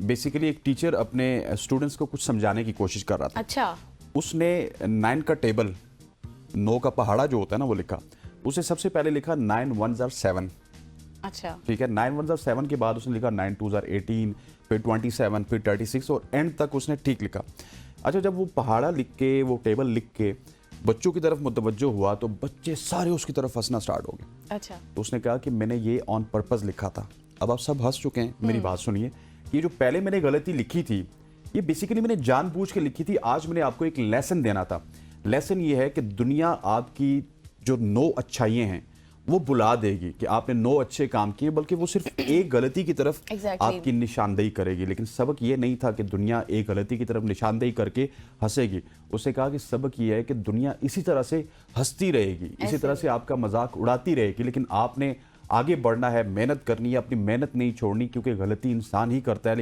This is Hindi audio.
बेसिकली एक टीचर अपने स्टूडेंट्स को कुछ समझाने की कोशिश कर रहा था। अच्छा। उसने 9 का टेबल, 9 का पहाड़ा जो होता है ना वो लिखा। उसे सबसे पहले लिखा 9 1s are 7। अच्छा। ठीक है, 9 1s are 7 के बाद उसने लिखा 9 2s are 18, फिर 27, फिर 36 और एंड तक उसने ठीक लिखा। अच्छा, जब वो पहाड़ा लिख के, वो टेबल लिख के बच्चों की तरफ मुतवज्जो हुआ तो बच्चे सारे उसकी तरफ हंसना स्टार्ट हो गए। अच्छा। तो उसने कहा कि मैंने ये ऑन पर्पस लिखा था। अब आप सब हंस चुके हैं, मेरी बात सुनिए। ये जो पहले मैंने गलती लिखी थी, ये बेसिकली मैंने जानबूझ के लिखी थी। आज मैंने आपको एक लेसन देना था। लेसन ये है कि दुनिया आपकी जो 9 अच्छाइयाँ हैं वो बुला देगी कि आपने 9 अच्छे काम किए, बल्कि वो सिर्फ एक गलती की तरफ Exactly. आपकी निशानदेही करेगी। लेकिन सबक ये नहीं था कि दुनिया एक गलती की तरफ निशानदेही करके हंसेगी। उसने कहा कि सबक ये है कि दुनिया इसी तरह से हंसती रहेगी, इसी तरह से आपका मजाक उड़ाती रहेगी, लेकिन आपने आगे बढ़ना है, मेहनत करनी है, अपनी मेहनत नहीं छोड़नी, क्योंकि गलती इंसान ही करता है।